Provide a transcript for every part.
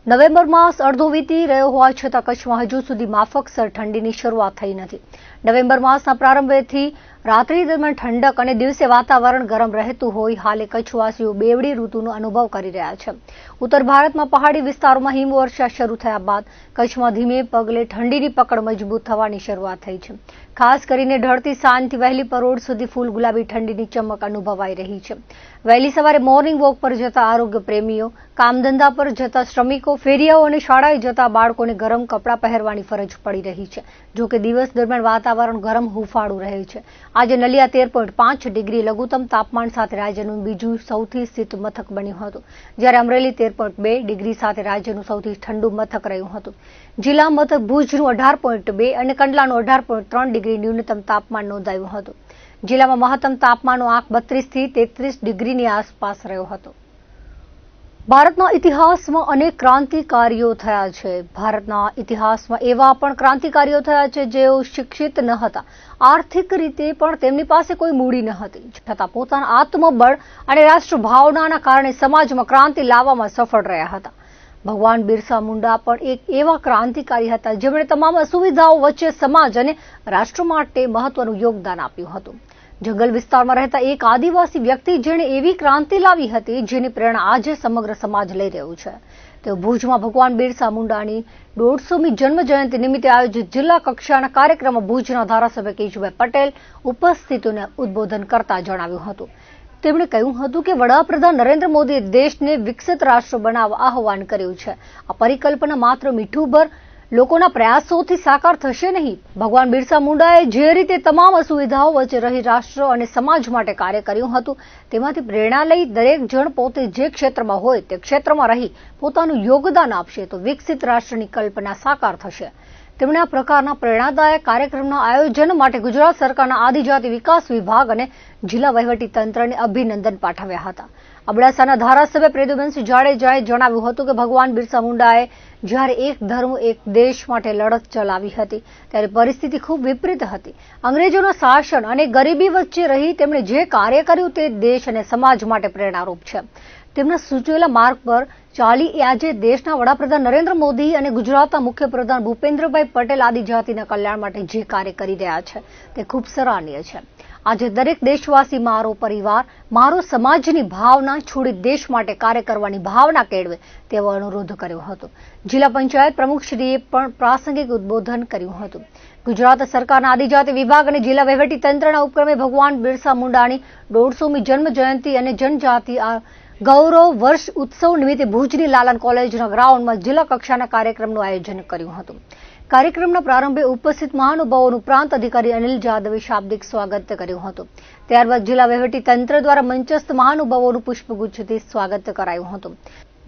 November માસ અડધો વીતી રહ્યો હોવા છતાં કચ્છમાં હજુ સુધી માફકસર ઠંડીની શરૂઆત થઈ નથી. નવેમ્બર માસના પ્રારંભથી રાત્રિ દરમિયાન ઠંડક અને દિવસે વાતાવરણ ગરમ રહેતું હોય હાલે કચ્છવાસીઓ બેવડી ઋતુનો અનુભવ કરી રહ્યા છે. ઉત્તર ભારતમાં પહાડી વિસ્તારોમાં હિમવર્ષા શરૂ થયા બાદ કચ્છમાં ધીમે પગલે ઠંડીની પકડ મજબૂત થવાની શરૂઆત થઈ છે. ખાસ કરીને ઢળતી સાંજથી વહેલી પરોઢ સુધી ફૂલ ગુલાબી ઠંડીની ચમક અનુભવાઈ રહી છે. વહેલી સવારે મોર્નિંગ વોક પર જતા આરોગ્ય પ્રેમીઓ, કામધંધા પર જતા શ્રમિકો, ફેરિયાઓ અને શાળાએ જતા બાળકોને ગરમ કપડાં પહેરવાની ફરજ પડી રહી છે. જોકે દિવસ દરમિયાન વાતાવરણ ગરમ હુંફાળું રહે છે. આજે નલિયા 13.5 ડિગ્રી લઘુત્તમ તાપમાન સાથે રાજ્યનું બીજું સૌથી શીત મથક બન્યું હતું, જ્યારે અમરેલી 13.2 ડિગ્રી સાથે રાજ્યનું સૌથી ઠંડુ મથક રહ્યું હતું. જિલ્લા મથક ભુજનું 18.2 અને કંડલાનું 18.3 ડિગ્રી ન્યૂનતમ તાપમાન નોંધાયું હતું. જિલ્લામાં મહત્તમ તાપમાનનો આંક 32 થી 33 ડિગ્રીની આસપાસ રહ્યો હતો. ભારતના ઇતિહાસમાં અનેક ક્રાંતિકારીઓ થયા છે. ભારતના ઇતિહાસમાં એવા પણ ક્રાંતિકારીઓ થયા છે જેઓ શિક્ષિત ન હતા, આર્થિક રીતે પણ તેમની પાસે કોઈ મૂડી ન હતી, છતાં પોતાના આત્મબળ અને રાષ્ટ્રભાવનાના કારણે સમાજમાં ક્રાંતિ લાવવામાં સફળ રહ્યા હતા. ભગવાન બિરસા મુંડા પણ એક એવા ક્રાંતિકારી હતા જેમણે તમામ અસુવિધાઓ વચ્ચે સમાજ અને રાષ્ટ્ર માટે મહત્વનું યોગદાન આપ્યું હતું. જંગલ વિસ્તારમાં રહેતા એક આદિવાસી વ્યક્તિ જેણે એવી ક્રાંતિ લાવી હતી જેની પ્રેરણા આજે સમગ્ર સમાજ લઈ રહ્યું છે. તેઓ ભુજમાં ભગવાન બિરસા મુંડાની 150મી જન્મ જયંતિ નિમિત્તે આયોજિત જિલ્લા કક્ષાના કાર્યક્રમમાં ભુજના ધારાસભ્ય કેશુભાઈ પટેલ ઉપસ્થિતોને ઉદબોધન કરતા જણાવ્યું હતું. તેમણે કહ્યું હતું કે વડાપ્રધાન નરેન્દ્ર મોદીએ દેશને વિકસિત રાષ્ટ્ર બનાવવા આહવાન કર્યું છે. આ પરિકલ્પના માત્ર મીઠુંભર લોકોના પ્રયાસોથી સાકાર થશે નહીં. ભગવાન બિરસા મુંડાએ જે રીતે તમામ અસુવિધાઓ વચ્ચે રહી રાષ્ટ્ર અને સમાજ માટે કાર્ય કર્યું હતું, તેમાંથી પ્રેરણા લઈ દરેક જણ પોતે જે ક્ષેત્રમાં હોય તે ક્ષેત્રમાં રહી પોતાનું યોગદાન આપશે તો વિકસિત રાષ્ટ્રની કલ્પના સાકાર થશે. તેમણે આ પ્રકારના પ્રેરણાદાયક કાર્યક્રમના આયોજન માટે ગુજરાત સરકારના આદિજાતિ વિકાસ વિભાગ અને જિલ્લા વહીવટી તંત્રને અભિનંદન પાઠવ્યા હતા. અબડાસાના ધારાસભ્ય પ્રદ્યુમનસિંહ જાડેજાએ જણાવ્યું હતું કે ભગવાન બિરસા મુંડાએ જ્યારે એક ધર્મ એક દેશ માટે લડત ચલાવી હતી ત્યારે પરિસ્થિતિ ખૂબ વિપરીત હતી. અંગ્રેજોના શાસન અને ગરીબી વચ્ચે રહી તેમણે જે કાર્ય કર્યું તે દેશ અને સમાજ માટે પ્રેરણારૂપ છે. તેમના સૂચવેલા માર્ગ પર ચાલી આજે દેશના વડાપ્રધાન નરેન્દ્ર મોદી અને ગુજરાતના મુખ્યપ્રધાન ભૂપેન્દ્રભાઈ પટેલ આદિજાતિના કલ્યાણ માટે જે કાર્ય કરી રહ્યા છે તે ખૂબ સરાહનીય છે. આજે દરેક દેશવાસી મારો પરિવાર, મારો સમાજની ભાવના છોડી દેશ માટે કાર્ય કરવાની ભાવના કેળવે તેવો અનુરોધ કર્યો હતો. જિલ્લા પંચાયત પ્રમુખશ્રીએ પણ પ્રાસંગિક ઉદબોધન કર્યું હતું. ગુજરાત સરકારના આદિજાતિ વિભાગ અને જિલ્લા વહીવટી તંત્રના ઉપક્રમે ભગવાન બિરસા મુંડાની 150મી જન્મ જયંતિ અને જનજાતિ ગૌરવ વર્ષ ઉત્સવ નિમિત્તે ભુજની લાલન કોલેજના ગ્રાઉન્ડમાં જિલ્લા કક્ષાના કાર્યક્રમનું આયોજન કર્યું હતું. કાર્યક્રમના પ્રારંભે ઉપસ્થિત મહાનુભાવોનું પ્રાંત અધિકારી અનિલ જાદવે શાબ્દિક સ્વાગત કર્યું હતું. ત્યારબાદ જિલ્લા વહીવટી તંત્ર દ્વારા મંચસ્થ મહાનુભાવોનું પુષ્પગુચ્છથી સ્વાગત કરાયું હતું.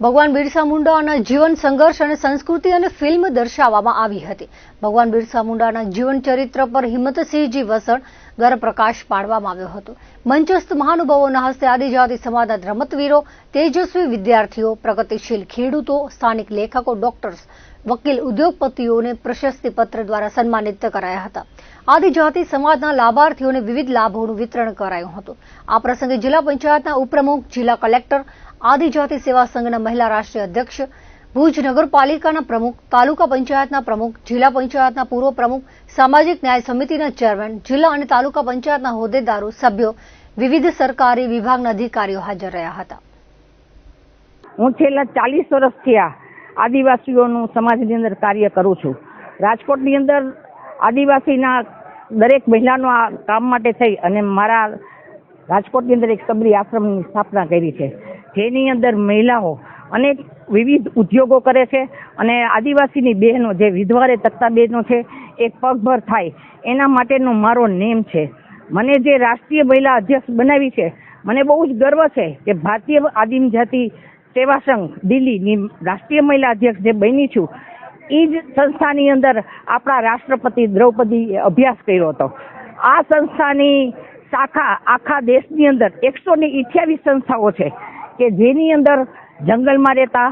ભગવાન બિરસા મુંડાના જીવન, સંઘર્ષ અને સંસ્કૃતિ અને ફિલ્મ દર્શાવવામાં આવી હતી. ભગવાન બિરસા મુંડાના જીવન ચરિત્ર પર હિંમતસિંહજી વસણ ગર પ્રકાશ પાડવામાં આવ્યો હતો. મંચસ્થ મહાનુભાવોના હસ્તે આદિજાતિ સમાજના રમતવીરો, તેજસ્વી વિદ્યાર્થીઓ, પ્રગતિશીલ ખેડૂતો, સ્થાનિક લેખકો, ડોક્ટર્સ, વકીલ, ઉદ્યોગપતિઓને પ્રશસ્તિ પત્ર દ્વારા સન્માનિત કરાયા હતા. આદિજાતિ સમાજના લાભાર્થીઓને વિવિધ લાભોનું વિતરણ કરાયું હતું. આ પ્રસંગે જિલ્લા પંચાયતના ઉપપ્રમુખ, જિલ્લા કલેક્ટર, આદિજાતિ સેવા સંઘના મહિલા રાષ્ટ્રીય અધ્યક્ષ, ભુજ નગરપાલિકાના પ્રમુખ, તાલુકા પંચાયતના પ્રમુખ, જિલ્લા પંચાયતના પૂર્વ પ્રમુખ, સામાજિક ન્યાય સમિતિના ચેરમેન, જિલ્લા અને તાલુકા પંચાયતના હોદ્દેદારો, સભ્યો, વિવિધ સરકારી વિભાગના અધિકારીઓ હાજર રહ્યા હતા. હું છેલ્લા 40 વર્ષથી આદિવાસીઓનું સમાજની અંદર કાર્ય કરું છું. રાજકોટની અંદર આદિવાસીના દરેક મહિલાનો આ કામ માટે થઈ અને મારા રાજકોટની અંદર એક સબરી આશ્રમની સ્થાપના કરી છે, જેની અંદર મહિલાઓ અનેક વિવિધ ઉદ્યોગો કરે છે અને આદિવાસીની બહેનો જે વિધવારે તકતા બહેનો છે એ પગભર થાય એના માટેનો મારો નેમ છે. મને જે રાષ્ટ્રીય મહિલા અધ્યક્ષ બનાવી છે, મને બહુ જ ગર્વ છે કે ભારતીય આદિમ જાતિ સેવા સંઘ દિલ્હીની રાષ્ટ્રીય મહિલા અધ્યક્ષ જે બની છું, એ જ સંસ્થાની અંદર આપણા રાષ્ટ્રપતિ દ્રૌપદીએ અભ્યાસ કર્યો હતો. આ સંસ્થાની શાખા આખા દેશની અંદર 128 સંસ્થાઓ છે કે જેની અંદર જંગલમાં રહેતા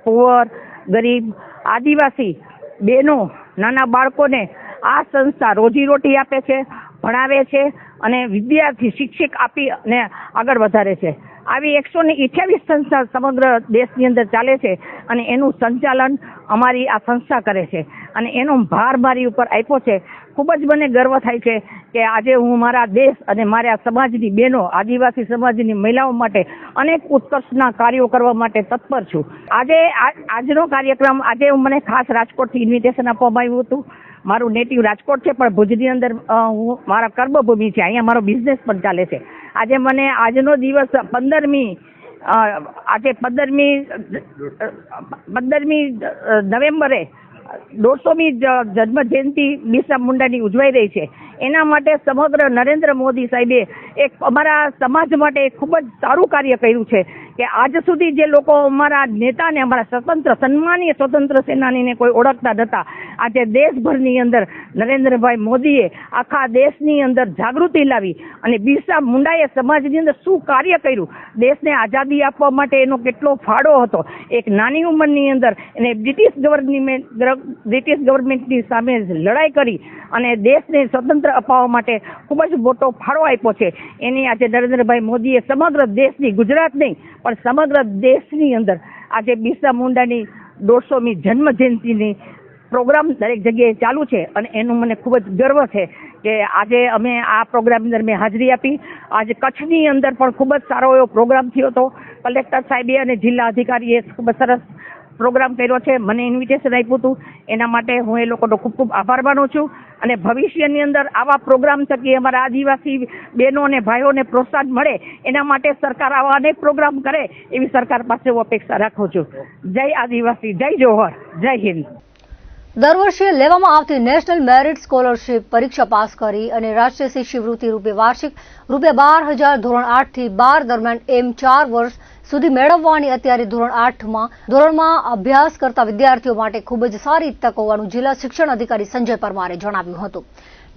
પુઅર, ગરીબ, આદિવાસી બહેનો, નાના બાળકોને આ સંસ્થા રોજીરોટી આપે છે, ભણાવે છે અને વિદ્યાર્થી શિક્ષક આપી અને આગળ વધારે છે. આવી 128 સંસ્થા સમગ્ર દેશની અંદર ચાલે છે અને એનું સંચાલન અમારી આ સંસ્થા કરે છે અને એનો ભાર મારી ઉપર આપ્યો છે. ખૂબ જ મને ગર્વ થાય છે કે આજે હું મારા દેશ અને મારા સમાજની બહેનો, આદિવાસી સમાજની મહિલાઓ માટે અનેક ઉત્કર્ષના કાર્યો કરવા માટે તત્પર છું. આજનો કાર્યક્રમ મને ખાસ રાજકોટથી ઇન્વિટેશન આપવામાં આવ્યું હતું. મારું નેટિવ રાજકોટ છે, પણ ભુજની અંદર હું મારા કર્મભૂમિ છે, અહીંયા મારો બિઝનેસ પણ ચાલે છે. આજે મને આજનો દિવસ 15મી નવેમ્બરે 150મી જન્મ જયંતિ બિરસા મુંડાની ઉજવાઈ રહી છે. એના માટે સમગ્ર નરેન્દ્ર મોદી સાહેબે એક અમારા સમાજ માટે ખૂબ જ સારું કાર્ય કર્યું છે કે આજ સુધી જે લોકો અમારા નેતાને, અમારા સન્માનીય સ્વતંત્ર સેનાનીને કોઈ ઓળખતા નહોતા, આજે દેશભરની અંદર નરેન્દ્રભાઈ મોદીએ આખા દેશની અંદર જાગૃતિ લાવી અને બિરસા મુંડાએ સમાજની અંદર શું કાર્ય કર્યું, દેશને આઝાદી આપવા માટે એનો કેટલો ફાળો હતો. એક નાની ઉંમરની અંદર એને બ્રિટિશ ગવર્મેન્ટની સામે લડાઈ કરી અને દેશને સ્વતંત્ર અપાવવા માટે ખૂબ જ મોટો ફાળો આપ્યો છે. એની આજે નરેન્દ્રભાઈ મોદીએ સમગ્ર દેશની, ગુજરાત નહીં પણ સમગ્ર દેશની અંદર આજે બિરસા મુંડાની 150મી જન્મ જયંતિની પ્રોગ્રામ દરેક જગ્યાએ ચાલુ છે અને એનું મને ખૂબ જ ગર્વ છે કે આજે અમે આ પ્રોગ્રામની અંદર મેં હાજરી આપી. આજે કચ્છની અંદર પણ ખૂબ જ સારો એવો પ્રોગ્રામ થયો હતો. કલેક્ટર સાહેબે અને જિલ્લા અધિકારીએ ખૂબ જ સરસ પ્રોગ્રામ કર્યો છે. મને ઇન્વિટેશન આપ્યું હતું, એના માટે હું એ લોકોનો ખૂબ ખૂબ આભાર માનું છું. અને ભવિષ્યની અંદર આવા પ્રોગ્રામ થકી અમારા આદિવાસી બહેનો અને ભાઈઓને પ્રોત્સાહન મળે એના માટે સરકાર આવા અનેક પ્રોગ્રામ કરે એવી સરકાર પાસે હું અપેક્ષા રાખું છું. જય આદિવાસી, જય જોહર, જય હિન્દ. દર વર્ષે લેવામાં આવતી નેશનલ મેરિટ સ્કોલરશીપ પરીક્ષા પાસ કરી અને રાષ્ટ્રીય શિષ્યવૃત્તિ રૂપે વાર્ષિક ₹12,000 ધોરણ 8 થી 12 દરમિયાન એમ 4 વર્ષ સુધી મેળવવાની અત્યારે ધોરણમાં અભ્યાસ કરતા વિદ્યાર્થીઓ માટે ખૂબ જ સારી તક હોવાનું જિલ્લા શિક્ષણ અધિકારી સંજય પરમારે જણાવ્યું હતું.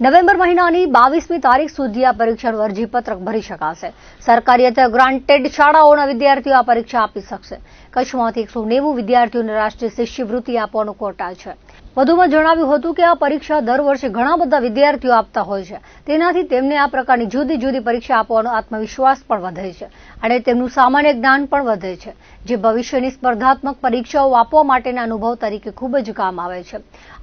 નવેમ્બર મહિનાની 22મી તારીખ સુધી આ પરીક્ષાનું અરજીપત્રક ભરી શકાશે. સરકારી અથવા ગ્રાન્ટેડ શાળાઓના વિદ્યાર્થીઓ આ પરીક્ષા આપી શકશે. કચ્છમાંથી 190 વિદ્યાર્થીઓને રાષ્ટ્રીય શિષ્યવૃત્તિ આપવાનો કોટા છે. વધુમાં જણાવ્યું હતું કે આ પરીક્ષા દર વર્ષે ઘણા બધા વિદ્યાર્થીઓ આપતા હોય છે. તેનાથી તેમને આ પ્રકારની જુદી જુદી પરીક્ષા આપવાનો આત્મવિશ્વાસ પણ વધે છે અને તેમનું સામાન્ય જ્ઞાન પણ વધે છે, જે ભવિષ્યની સ્પર્ધાત્મક પરીક્ષાઓ આપવા માટેના અનુભવ તરીકે ખૂબ જ કામ આવે છે.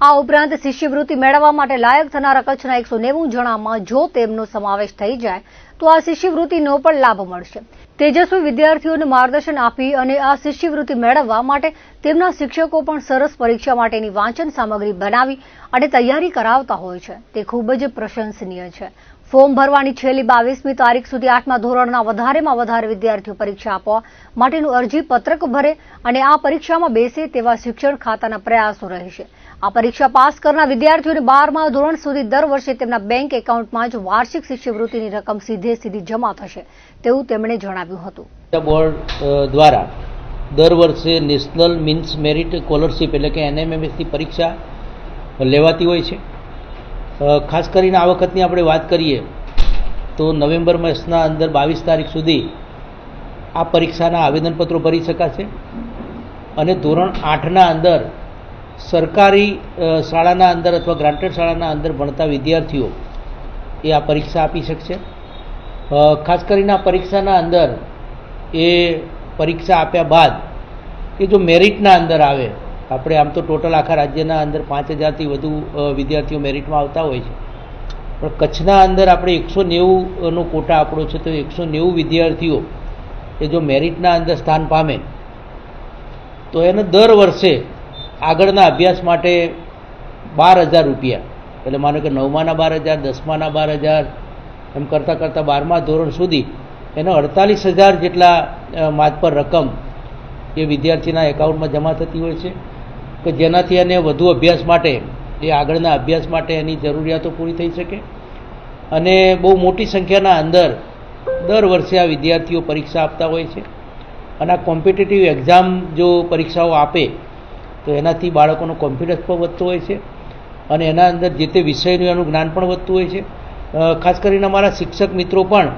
આ ઉપરાંત શિષ્યવૃત્તિ મેળવવા માટે લાયક થનારા કચ્છના 190 જણામાં જો તેમનો સમાવેશ થઈ જાય તો આ શિષ્યવૃત્તિનો પણ લાભ મળશે. તેજસ્વી વિદ્યાર્થીઓને માર્ગદર્શન આપી અને આ શિષ્યવૃત્તિ મેળવવા માટે તેમના શિક્ષકો પણ સરસ પરીક્ષા માટેની વાંચન સામગ્રી બનાવી અને તૈયારી કરાવતા હોય છે. તે ખૂબ જ પ્રશંસનીય છે. ફોર્મ ભરવાની છેલ્લી 22મી તારીખ સુધી 8મા ધોરણના વધારેમાં વધારે વિદ્યાર્થીઓ પરીક્ષા આપવા માટેનું અરજીપત્રક ભરે અને આ પરીક્ષામાં બેસે તેવા શિક્ષણ ખાતાના પ્રયાસો રહેશે. આ પરીક્ષા પાસ કરનાર વિદ્યાર્થીઓને 12મા ધોરણ સુધી દર વર્ષે તેમના બેંક એકાઉન્ટમાં જ વાર્ષિક શિષ્યવૃત્તિની રકમ સીધી જમા થશે તેવું તેમણે જણાવ્યું હતું. બોર્ડ દ્વારા દર વર્ષે નેશનલ મીન્સ મેરિટ સ્કોલરશીપ એટલે કે NMMS ની પરીક્ષા લેવાતી હોય છે. ખાસ કરીને આ વખતની આપણે વાત કરીએ તો નવેમ્બર માસના અંદર 22 તારીખ સુધી આ પરીક્ષાના આવેદનપત્રો ભરી શકાશે અને ધોરણ 8ના અંદર સરકારી શાળાના અંદર અથવા ગ્રાન્ટેડ શાળાના અંદર ભણતા વિદ્યાર્થીઓ એ આ પરીક્ષા આપી શકશે. ખાસ કરીને આ પરીક્ષાના અંદર એ પરીક્ષા આપ્યા બાદ એ જો મેરિટના અંદર આવે, આપણે આમ તો ટોટલ આખા રાજ્યના અંદર 5,000થી વધુ વિદ્યાર્થીઓ મેરિટમાં આવતા હોય છે, પણ કચ્છના અંદર આપણે 190નો કોટા આપણો છે, તો 190 વિદ્યાર્થીઓ એ જો મેરિટના અંદર સ્થાન પામે તો એને દર વર્ષે આગળના અભ્યાસ માટે ₹12,000 એટલે માનો કે 9માના 12,000, 10માના 12,000 એમ કરતાં 12મા ધોરણ સુધી એનો 48,000 જેટલા માતબર રકમ એ વિદ્યાર્થીના એકાઉન્ટમાં જમા થતી હોય છે કે જેનાથી એને વધુ અભ્યાસ માટે, એ આગળના અભ્યાસ માટે એની જરૂરિયાતો પૂરી થઈ શકે અને બહુ મોટી સંખ્યાના અંદર દર વર્ષે આ વિદ્યાર્થીઓ પરીક્ષા આપતા હોય છે. અને આ કોમ્પિટિટિવ એક્ઝામ જો પરીક્ષાઓ આપે તો એનાથી બાળકોનો કોન્ફિડન્સ પણ વધતો હોય છે અને એના અંદર જે તે વિષયનું એનું જ્ઞાન પણ વધતું હોય છે. ખાસ કરીને અમારા શિક્ષક મિત્રો પણ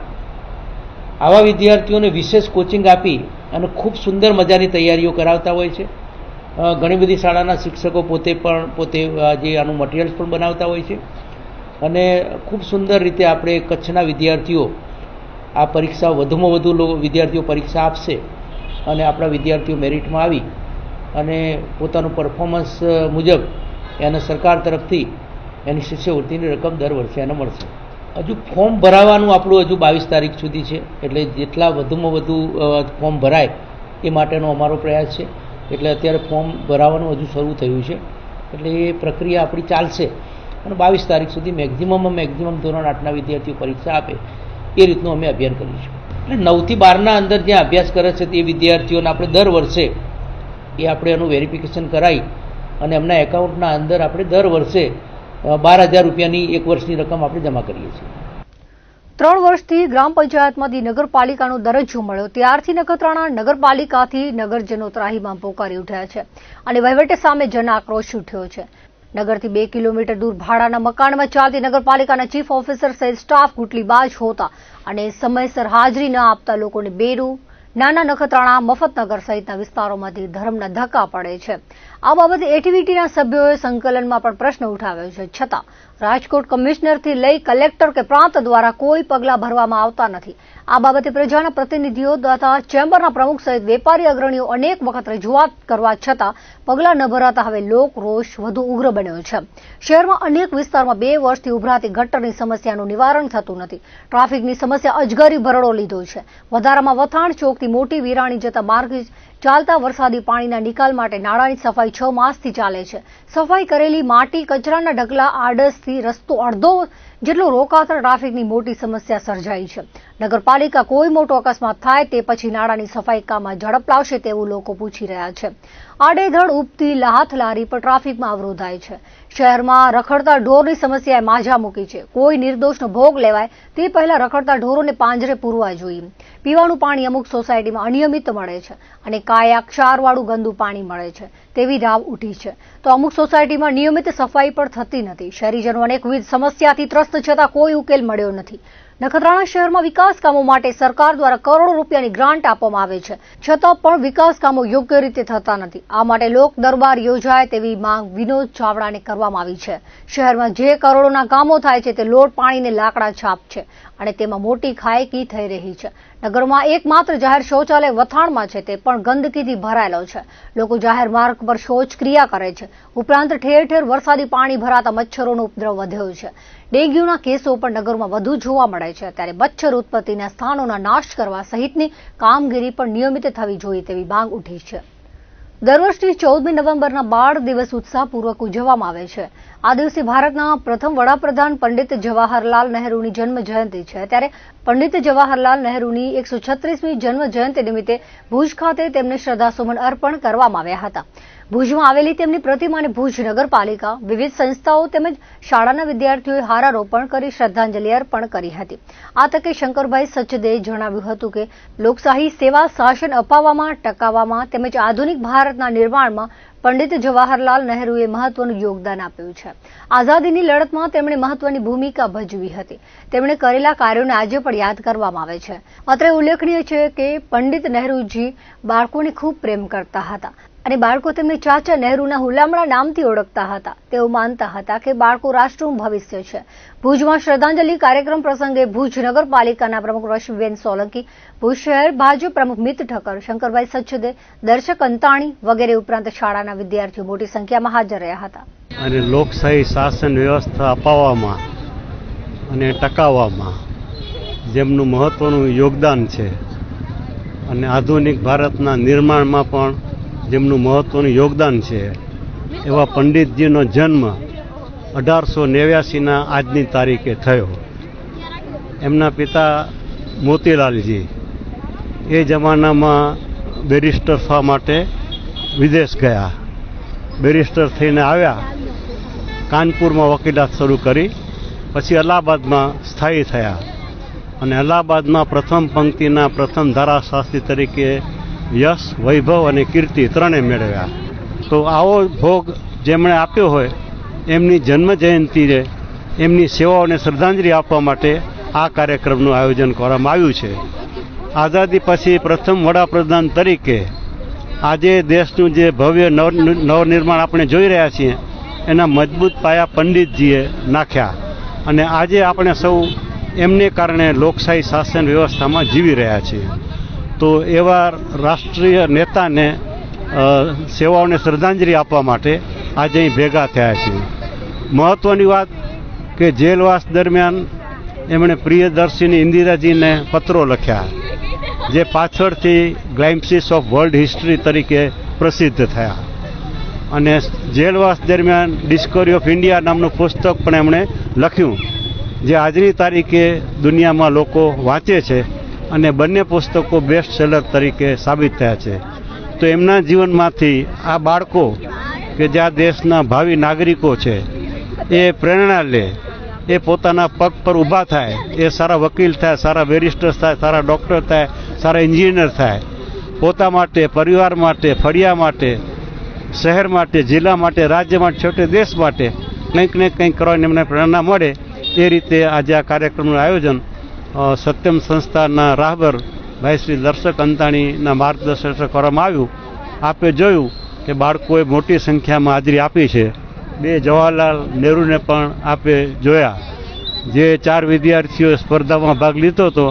આવા વિદ્યાર્થીઓને વિશેષ કોચિંગ આપી અને ખૂબ સુંદર મજાની તૈયારીઓ કરાવતા હોય છે. ઘણી બધી શાળાના શિક્ષકો પોતે જે આનું મટીરિયલ્સ પણ બનાવતા હોય છે અને ખૂબ સુંદર રીતે આપણે કચ્છના વિદ્યાર્થીઓ આ પરીક્ષા વધુમાં વધુ વિદ્યાર્થીઓ પરીક્ષા આપશે અને આપણા વિદ્યાર્થીઓ મેરિટમાં આવી અને પોતાનું પરફોર્મન્સ મુજબ એને સરકાર તરફથી એની શિષ્યવૃત્તિની રકમ દર વર્ષે એને મળશે. હજુ ફોર્મ ભરાવાનું આપણું હજુ 22 તારીખ સુધી છે, એટલે જેટલા વધુમાં વધુ ફોર્મ ભરાય એ માટેનો અમારો પ્રયાસ છે. એટલે અત્યારે ફોર્મ ભરાવાનું હજુ શરૂ થયું છે, એટલે એ પ્રક્રિયા આપણી ચાલશે અને 22 તારીખ સુધી મેક્ઝિમમ ધોરણ 8ના વિદ્યાર્થીઓ પરીક્ષા આપે એ રીતનું અમે અભિયાન કરીશું. એટલે 9 થી 12ના અંદર જ્યાં અભ્યાસ કરે છે તે વિદ્યાર્થીઓને આપણે દર વર્ષે એ આપણે એનું વેરિફિકેશન કરાવી અને એમના એકાઉન્ટના અંદર આપણે દર વર્ષે 12,000 રૂપિયાની એક વર્ષની રકમ આપણે જમા કરીએ છીએ. 3 વર્ષથી ગ્રામ પંચાયતમાંથી નગરપાલિકાનો દરજ્જો મળ્યો ત્યારથી નખત્રાણા નગરપાલિકાથી નગરજનો ત્રાહિમામ પોકારી ઉઠ્યા છે અને વહીવટ સામે જન આક્રોશ ઉઠ્યો છે. નગરથી 2 કિલોમીટર દૂર ભાડાના મકાનમાં ચાલતી નગરપાલિકાના ચીફ ઓફિસર સહિત સ્ટાફ ગુટલીબાજ હોતા અને સમયસર હાજરી ન આપતા લોકોને બેરું, નાના નખત્રાણા, મફતનગર સહિતના વિસ્તારોમાંથી ધર્મના ધક્કા પડે છે. આ બાબતે એટીવીટીના સભ્યોએ સંકલનમાં પણ પ્રશ્ન ઉઠાવ્યો છે, છતાં રાજકોટ કમિશનરથી લઈ કલેક્ટર કે પ્રાંત દ્વારા કોઈ પગલાં ભરવામાં આવતા નથી. આ બાબતે પ્રજાના પ્રતિનિધિઓ તથા ચેમ્બરના પ્રમુખ સહિત વેપારી અગ્રણીઓ અનેક વખત રજૂઆત કરવા છતાં પગલાં ન ભરાતા હવે લોક રોષ વધુ ઉગ્ર બન્યો છે. શહેરમાં અનેક વિસ્તારમાં 2 વર્ષથી ઉભરાતી ગટરની સમસ્યાનું નિવારણ થતું નથી. ટ્રાફિકની સમસ્યા અજગરી ભરડો લીધો છે. વધારામાં વથાણ ચોકથી મોટી વિરાણી જતા માર્ગે ચાલતા વરસાદી પાણીના નિકાલ માટે નાળાની સફાઈ 6 માસથી ચાલે છે. સફાઈ કરેલી માટી, કચરાના ઢગલા, આડસથી રસ્તો અડધો જેટલો રોકાતા ટ્રાફિકની મોટી સમસ્યા સર્જાઈ છે. નગરપાલિકા કોઈ મોટો અકસ્માત થાય તે પછી નાળાની સફાઈ કામમાં ઝડપ લાવશે તેવું લોકો પૂછી રહ્યા છે. આડેધડ ઉપતી લાહથ લારી પર ટ્રાફિકમાં અવરોધાય છે. શહેરમાં રખડતા ઢોરની સમસ્યાએ માઝા મૂકી છે. કોઈ નિર્દોષનો ભોગ લેવાય તે પહેલા રખડતા ઢોરોને પાંજરે પૂરવા જોઈએ. પીવાનું પાણી અમુક સોસાયટીમાં અનિયમિત મળે છે અને કાયા ક્ષારવાળું ગંદુ પાણી મળે છે તેવી રાવ ઉઠી છે, તો અમુક સોસાયટીમાં નિયમિત સફાઈ પણ થતી નથી. શહેરીજનો અનેકવિધ સમસ્યાથી ત્રસ્ત છતાં કોઈ ઉકેલ મળ્યો નથી. નખત્રાણા શહેરમાં વિકાસ કામો માટે સરકાર દ્વારા કરોડો રૂપિયાની ગ્રાન્ટ આપવામાં આવે છે, છતાં પણ વિકાસ કામો યોગ્ય રીતે થતા નથી. આ માટે લોક દરબાર યોજાય તેવી માંગ વિનોદ ચાવડાને કરવામાં આવી છે. શહેરમાં જે કરોડોના કામો થાય છે તે લોટ, પાણી ને લાકડા છાપ છે અને તેમાં મોટી ખાયકી થઈ રહી છે. નગરમાં એકમાત્ર જાહેર શૌચાલય વથાણમાં છે, તે પણ ગંદકીથી ભરાયેલો છે. લોકો જાહેર માર્ગ પર શૌચક્રિયા કરે છે. ઉપરાંત ઠેર ઠેર વરસાદી પાણી ભરાતા મચ્છરોનો ઉપદ્રવ વધ્યો છે. ડેન્ગ્યુના કેસો પણ નગરમાં વધુ જોવા મળે છે. ત્યારે મચ્છર ઉત્પત્તિના સ્થાનોના નાશ કરવા સહિતની કામગીરી પણ નિયમિત થવી જોઈએ તેવી માંગ ઉઠી છે. દર વર્ષની 14મી નવેમ્બરના બાળ દિવસ ઉત્સાહપૂર્વક ઉજવવામાં આવે છે. આ દિવસે ભારતના પ્રથમ વડાપ્રધાન પંડિત જવાહરલાલ નહેરુની જન્મ જયંતિ છે. ત્યારે પંડિત જવાહરલાલ નહેરુની 136મી જન્મ જયંતિ નિમિત્તે ભુજ ખાતે તેમને શ્રદ્ધાસુમન અર્પણ કરવામાં આવ્યા હતા. ભુજમાં આવેલી તેમની પ્રતિમાને ભુજ નગરપાલિકા, વિવિધ સંસ્થાઓ તેમજ શાળાના વિદ્યાર્થીઓએ હારારોપણ કરી શ્રદ્ધાંજલિ અર્પણ કરી હતી. આ તકે શંકરભાઈ સચદેએ જણાવ્યું હતું કે લોકશાહી સેવા શાસન અપાવવામાં, ટકાવવામાં તેમજ આધુનિક ભારતના નિર્માણમાં પંડિત જવાહરલાલ નહેરુએ મહત્વનું યોગદાન આપ્યું છે. આઝાદીની લડતમાં તેમણે મહત્વની ભૂમિકા ભજવી હતી. તેમણે કરેલા કાર્યોને આજે પણ યાદ કરવામાં આવે છે. અત્રે ઉલ્લેખનીય છે કે પંડિત નહેરુજી બાળકોને ખૂબ પ્રેમ કરતા હતા અને બાળકો તેમને ચાચા નહેરુના હુલામણા નામથી ઓળખતા હતા. તેઓ માનતા હતા કે બાળકો રાષ્ટ્રનું ભવિષ્ય છે. ભુજમાં શ્રદ્ધાંજલિ કાર્યક્રમ પ્રસંગે ભુજ નગરપાલિકાના પ્રમુખ રશ્મિબેન સોલંકી, ભુજ શહેર ભાજપ પ્રમુખ મિત ઠક્કર, શંકરભાઈ સચદે, દર્શક અંતાણી વગેરે ઉપરાંત શાળાના વિદ્યાર્થીઓ મોટી સંખ્યામાં હાજર રહ્યા હતા. અને લોકશાહી શાસન વ્યવસ્થા અપાવવામાં અને ટકાવવામાં જેમનું મહત્વનું યોગદાન છે અને આધુનિક ભારતના નિર્માણમાં પણ જેમનું મહત્વનું યોગદાન છે એવા પંડિતજીનો જન્મ 1889ના આજની તારીખે થયો. એમના પિતા મોતીલાલજી એ જમાનામાં બેરિસ્ટર થવા માટે વિદેશ ગયા. બેરિસ્ટર થઈને આવ્યા, કાનપુરમાં વકીલાત શરૂ કરી, પછી અલ્હાબાદમાં સ્થાયી થયા અને અલ્હાબાદમાં પ્રથમ પંક્તિના પ્રથમ ધારાશાસ્ત્રી તરીકે યશ, વૈભવ અને કીર્તિ ત્રણેય મેળવ્યા. તો આવો ભોગ જેમણે આપ્યો હોય એમની જન્મ જયંતિએ એમની સેવાઓને શ્રદ્ધાંજલિ આપવા માટે આ કાર્યક્રમનું આયોજન કરવામાં આવ્યું છે. આઝાદી પછી પ્રથમ વડાપ્રધાન તરીકે આજે દેશનું જે ભવ્ય નવનિર્માણ આપણે જોઈ રહ્યા છીએ એના મજબૂત પાયા પંડિતજીએ નાખ્યા અને આજે આપણે સૌ એમને કારણે લોકશાહી શાસન વ્યવસ્થામાં જીવી રહ્યા છીએ. તો એવા રાષ્ટ્રીય નેતાને સેવાઓને શ્રદ્ધાંજલિ આપવા માટે આજે અહીં ભેગા થયા છીએ. મહત્ત્વની વાત કે જેલવાસ દરમિયાન એમણે પ્રિયદર્શિની ઇન્દિરાજીને પત્રો લખ્યા, જે પાછળથી ગ્લાઇમ્સીસ ઓફ વર્લ્ડ હિસ્ટ્રી તરીકે પ્રસિદ્ધ થયા. અને જેલવાસ દરમિયાન ડિસ્કવરી ઓફ ઇન્ડિયા નામનું પુસ્તક પણ એમણે લખ્યું, જે આજની તારીખે દુનિયામાં લોકો વાંચે છે અને બંને પુસ્તકો બેસ્ટ સેલર તરીકે સાબિત થયા છે. તો એમના જીવનમાંથી આ બાળકો કે જે આ દેશના ભાવિ નાગરિકો છે એ પ્રેરણા લે, એ પોતાના પગ પર ઊભા થાય, એ સારા વકીલ થાય, સારા બેરિસ્ટર થાય, સારા ડૉક્ટર થાય, સારા એન્જિનિયર થાય, પોતા માટે, પરિવાર માટે, ફળિયા માટે, શહેર માટે, જિલ્લા માટે, રાજ્ય માટે, છેવટે દેશ માટે કંઈક ને કંઈક કરવાની એમને પ્રેરણા મળે. એ રીતે આજે આ કાર્યક્રમનું આયોજન સત્યમ સંસ્થાના રાહબર ભાઈ શ્રી દર્શક અંતાણીના માર્ગદર્શન કરવામાં આવ્યું. આપે જોયું કે બાળકોએ મોટી સંખ્યામાં હાજરી આપી છે. 2 જવાહરલાલ નહેરુને પણ આપે જોયા, જે 4 વિદ્યાર્થીઓએ સ્પર્ધામાં ભાગ લીધો હતો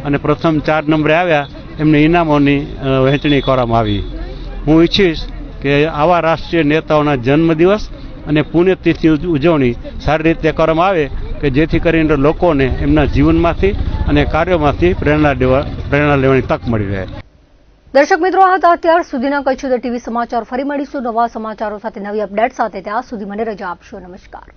અને પ્રથમ 4 નંબરે આવ્યા, એમને ઇનામોની વહેંચણી કરવામાં આવી. હું ઈચ્છીશ કે આવા રાષ્ટ્રીય નેતાઓના જન્મદિવસ અને પુણ્યતિથિ ઉજવણી સારી રીતે કરવામાં આવે, કે જેથી કરીને લોકોને એમના જીવનમાંથી અને કાર્યોમાંથી પ્રેરણા લેવાની તક મળી રહે. દર્શક મિત્રો, આ હતા અત્યાર સુધીના કચ્છ ટીવી સમાચાર. ફરી મળીશું નવા સમાચારો સાથે, નવી અપડેટ સાથે. ત્યાં સુધી મને રજા આપશો. નમસ્કાર.